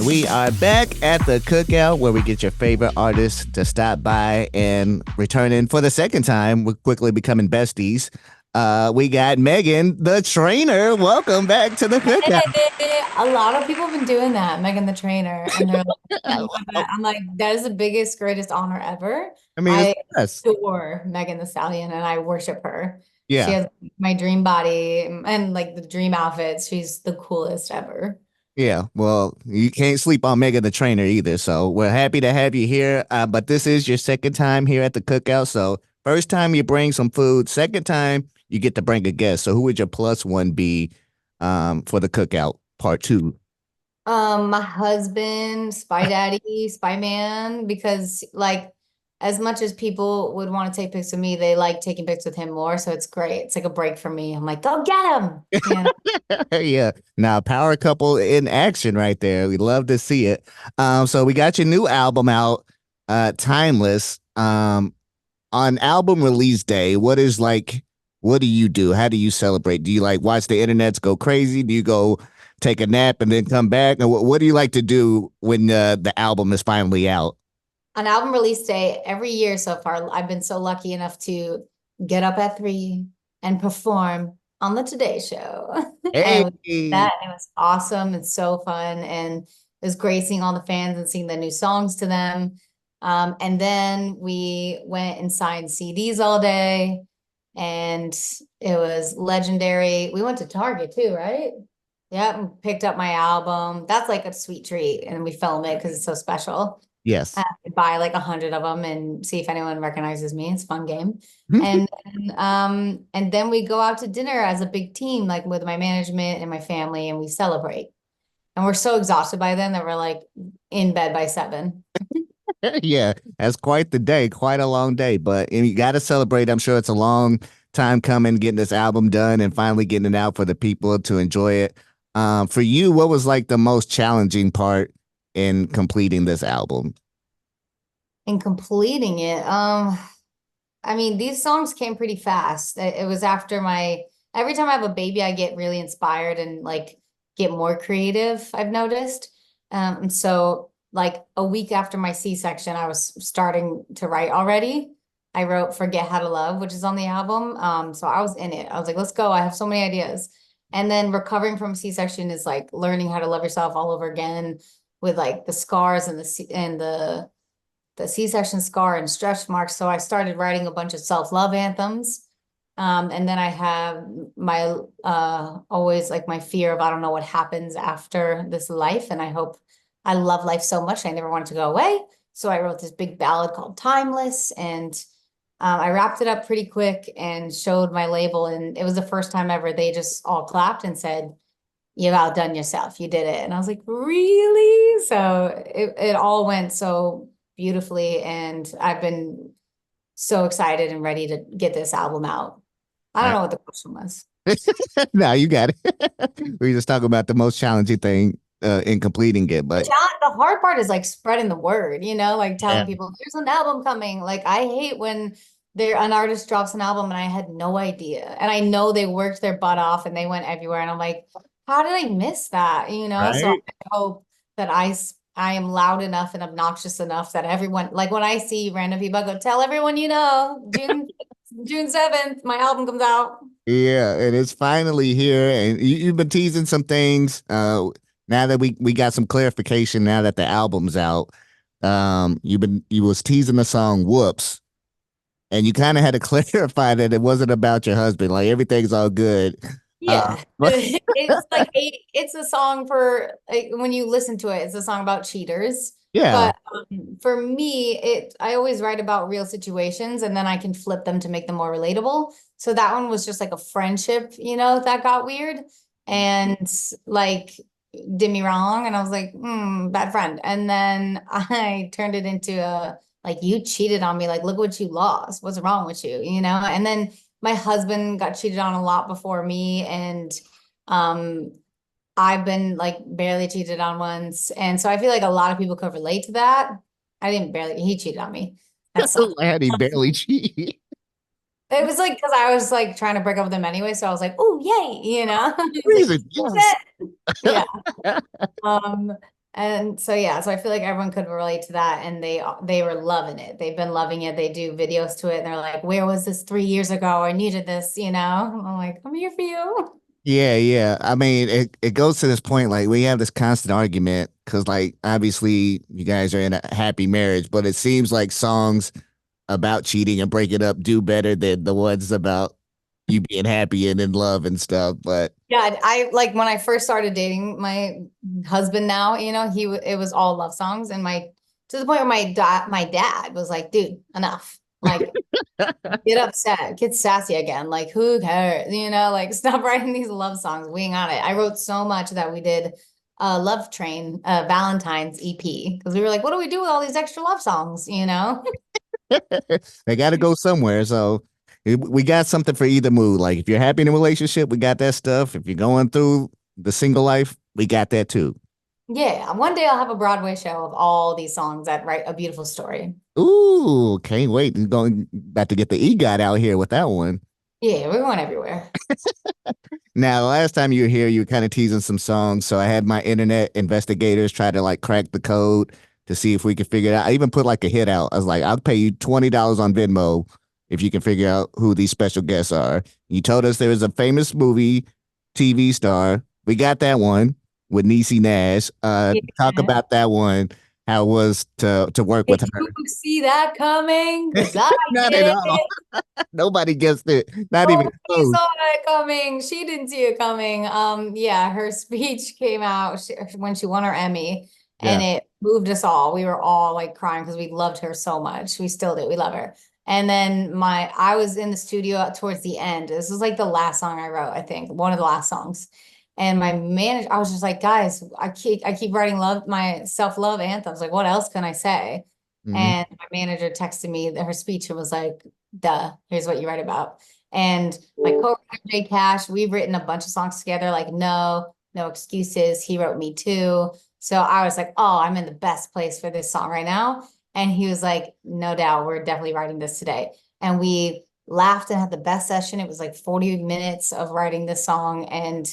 We are back at the Cookout where we get your favorite artists to stop by and return in for the second time. We're quickly becoming besties. We got Meghan the Trainer. Welcome back to the Cookout. Hey, a lot of people have been doing that, Megan the Trainer, and they're like, "I love that." Oh, I'm like, that is the biggest, greatest honor ever. I mean, it's I the best. adore Megan the Stallion and I worship her. She Yeah. has my dream body and like the dream outfits. She's the coolest ever. Yeah. Well, you can't sleep on Meghan the Trainer either. So we're happy to have you here. But this is your second time here at the Cookout. So first time you bring some food. Second time you get to bring a guest. So who would your plus one be for the Cookout part two? My husband, Spy Daddy, Spy Man, because like as much as people would want to take pics with me, they like taking pics with him more. So it's great. It's like a break for me. I'm like, go get him. Yeah. Now, power couple in action right there. We love to see it. So we got your new album out, Timeless. On album release day, what do you do? How do you celebrate? Do you like watch the internets go crazy? Do you go take a nap and then come back? And what do you like to do when the album is finally out? On album release day, every year so far, I've been so lucky enough to get up at 3 and perform on the Today Show. Hey, And that it was awesome and so fun. And it was great seeing all the fans and seeing the new songs to them. And then we went and signed CDs all day, and it was legendary. We went to Target too, right? Yeah, and picked up my album. That's like a sweet treat, and we film it because it's so special. yes. Buy like 100 of them and see if anyone recognizes me. It's a fun game. And then we go out to dinner as a big team, like with my management and my family, and we celebrate. And we're so exhausted by then that we're like in bed by 7. Yeah, that's quite the day, quite a long day, but and you got to celebrate. I'm sure it's a long time coming, getting this album done and finally getting it out for the people to enjoy it. For you, what was like the most challenging part in completing this album? And completing it. I mean, these songs came pretty fast. It was after every time I have a baby, I get really inspired and like get more creative, I've noticed. And so like a week after my C-section, I was starting to write already. I wrote Forget How to Love, which is on the album. So I was in it. I was like, let's go. I have so many ideas. And then recovering from C-section is like learning how to love yourself all over again with like the scars and the C-section scar and stretch marks. So I started writing a bunch of self-love anthems. And then I have my always like my fear of I don't know what happens after this life. And I love life so much. I never want it to go away. So I wrote this big ballad called Timeless. And I wrapped it up pretty quick and showed my label. And it was the first time ever they just all clapped and said, you've outdone yourself. You did it. And I was like, really? So it all went so beautifully. And I've been so excited and ready to get this album out. I don't know what the question was. No, you got it. We just talking about the most challenging thing in completing it, The but challenge, the hard part is like spreading the word, like yeah, telling people there's an album coming. Like I hate when an artist drops an album and I had no idea. And I know they worked their butt off and they went everywhere. And I'm like, how did I miss that? So right. I hope that I am loud enough and obnoxious enough that everyone, like when I see random people, I go, tell everyone June 7th, my album comes out. Yeah, and it's finally here, and you've been teasing some things. Now that we got some clarification, now that the album's out, you was teasing the song "Whoops," and you kind of had to clarify that it wasn't about your husband. Like everything's all good. Yeah. But It's a song for like, when you listen to it, it's a song about cheaters. yeah, But for me, I always write about real situations and then I can flip them to make them more relatable. So that one was just like a friendship, that got weird and like did me wrong. And I was like, bad friend. And then I turned it into a like you cheated on me, like look what you lost. What's wrong with you? And then my husband got cheated on a lot before me, and um I've been like barely cheated on once. And so I feel like a lot of people could relate to that. I didn't barely, he cheated on me. That sucked. Laddie barely cheat. It was like because I was like trying to break up with him anyway. So I was like, oh, yay, It's like, Reason, yes. yeah. Um, And so yeah, so I feel like everyone could relate to that, and they were loving it. They've been loving it. They do videos to it, and they're like, "Where was this 3 years ago? I needed this," you know? I'm like, "I'm here for you." Yeah, yeah. I mean, it goes to this point, like we have this constant argument because, like, obviously you guys are in a happy marriage, but it seems like songs about cheating and breaking up do better than the ones about you being happy and in love and stuff. But Yeah, I like when I first started dating my husband now, it was all love songs, and my to the point where my dad was like, "Dude, enough. Like get upset, get sassy again. Like who cares? Like stop writing these love songs. We ain't got it." I wrote so much that we did a Love Train, Valentine's EP, because we were like, "What do we do with all these extra love songs?" they got to go somewhere. So we got something for either mood. Like if you're happy in a relationship, we got that stuff. If you're going through the single life, we got that too. Yeah, one day I'll have a Broadway show of all these songs that write a beautiful story. Ooh, can't wait. Going about to get the EGOT out here with that one. Yeah, we're going everywhere. Now, last time you were here, you were kind of teasing some songs. So I had my internet investigators try to like crack the code to see if we could figure it out. I even put like a hit out. I was like, I'll pay you $20 on Venmo if you can figure out who these special guests are. You told us there was a famous movie TV star. We got that one with Niecy Nash. Talk Yeah. about that one. How it was to work with Did her. you see that coming? Because I Not at did. all. Nobody guessed it. Not even Nobody close. saw it coming. She didn't see it coming. Yeah, her speech came out when she won her Emmy, and Yeah. it moved us all. We were all like crying because we loved her so much. We still do. We love her. And then I was in the studio towards the end. This was like the last song I wrote, I think, one of the last songs. And my manager, I was just like, guys, I keep writing my self-love anthems. Like, what else can I say? Mhm. And my manager texted me her speech and was like, duh, here's what you write about. And my co-writer Jay Cash, we've written a bunch of songs together, like No Excuses. He wrote Me Too. So I was like, oh, I'm in the best place for this song right now. And he was like, no doubt, we're definitely writing this today. And we laughed and had the best session. It was like 40 minutes of writing this song. And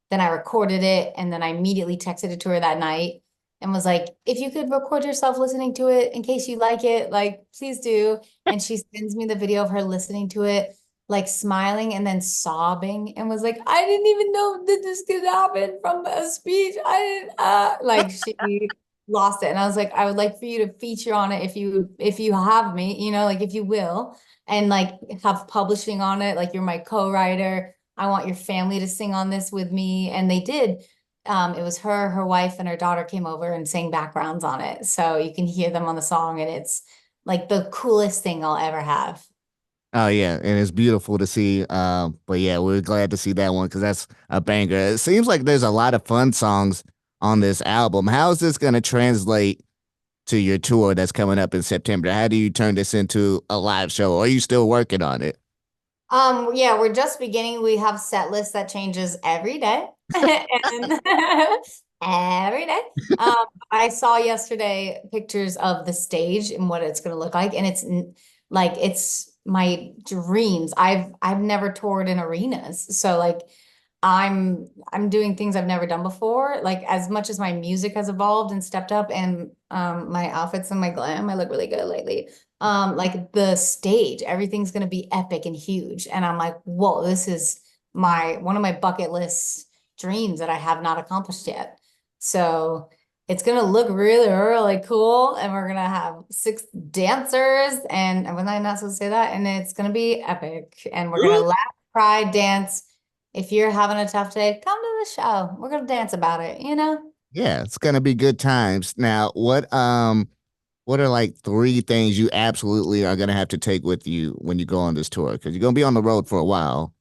then I recorded it, and then I immediately texted it to her that night and was like, if you could record yourself listening to it in case you like it, like, please do. And she sends me the video of her listening to it, like smiling and then sobbing, and was like, I didn't even know that this could happen from a speech. I didn't like she lost it. And I was like, I would like for you to feature on it if you have me, like if you will, and like have publishing on it, like you're my co-writer. I want your family to sing on this with me. And they did. It was her wife, and her daughter came over and sang backgrounds on it. So you can hear them on the song, and it's like the coolest thing I'll ever have. Oh yeah, and it's beautiful to see. But yeah, we're glad to see that one because that's a banger. It seems like there's a lot of fun songs on this album. How is this going to translate to your tour that's coming up in September? How do you turn this into a live show? Or are you still working on it? Yeah, we're just beginning. We have set lists that changes every day. And every day. I saw yesterday pictures of the stage and what it's gonna look like, and like it's my dreams. I've never toured in arenas, so like I'm doing things I've never done before. Like as much as my music has evolved and stepped up, and my outfits and my glam, I look really good lately. Like the stage, everything's gonna be epic and huge. And I'm like, whoa, this is my one of my bucket list dreams that I have not accomplished yet. So it's gonna look really, really cool, and we're gonna have six dancers, and was I not supposed to say that? And it's gonna be epic, and we're gonna laugh, cry, dance. If you're having a tough day, come to the show. We're gonna dance about it. Yeah, it's gonna be good times. Now, what are like three things you absolutely are gonna have to take with you when you go on this tour? Because you're gonna be on the road for a while.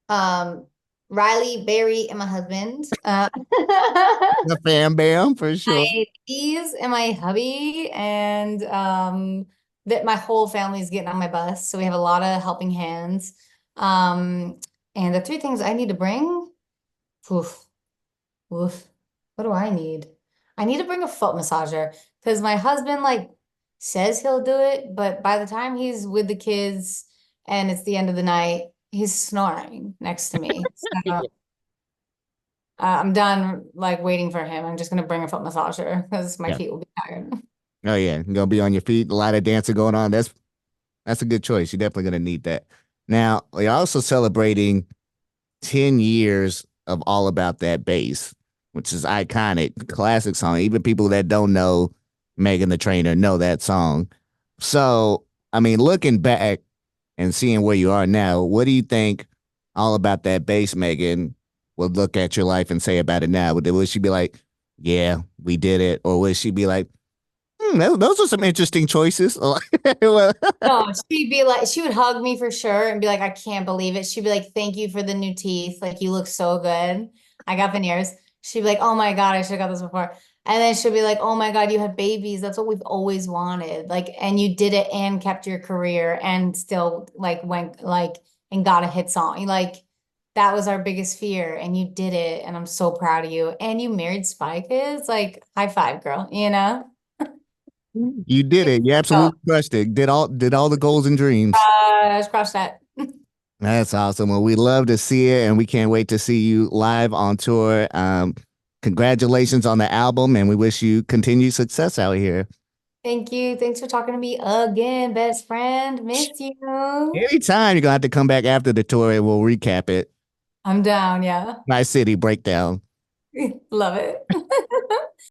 Um, Riley, Barry, and my husband. The fam bam for sure. My keys and my hubby, and that my whole family's getting on my bus. So we have a lot of helping hands. Um, and the three things I need to bring, oof, oof. What do I need? I need to bring a foot massager because my husband like says he'll do it, but by the time he's with the kids and it's the end of the night, he's snoring next to me. So I'm done like waiting for him. I'm just gonna bring a foot massager because my Yeah. feet will be tired. Oh yeah, you're gonna be on your feet. A lot of dancing going on. That's a good choice. You're definitely gonna need that. Now we're also celebrating 10 years of All About That Bass, which is iconic, classic song. Even people that don't know Megan the Trainer know that song. So, I mean, looking back and seeing where you are now, what do you think All About That Bass, Megan, would look at your life and say about it now? Would she be like, yeah, we did it? Or would she be like, those are some interesting choices? Well, No, she'd be like, she would hug me for sure and be like, I can't believe it. She'd be like, thank you for the new teeth. Like, you look so good. I got veneers. She'd be like, oh my God, I should have got this before. And then she'll be like, oh my God, you have babies. That's what we've always wanted. Like, and you did it and kept your career and still like went like and got a hit song. Like, that was our biggest fear. And you did it. And I'm so proud of you. And you married Spy Kids. Like, high five, girl, you know? you did it. You absolutely crushed it. Did all the goals and dreams. Scratch that. That's awesome. Well, we love to see it, and we can't wait to see you live on tour. Congratulations on the album, and we wish you continued success out here. Thank you. Thanks for talking to me again, best friend. Miss you. Anytime you're gonna have to come back after the tour, and we'll recap it. I'm down. Yeah. Nice city breakdown. Love it.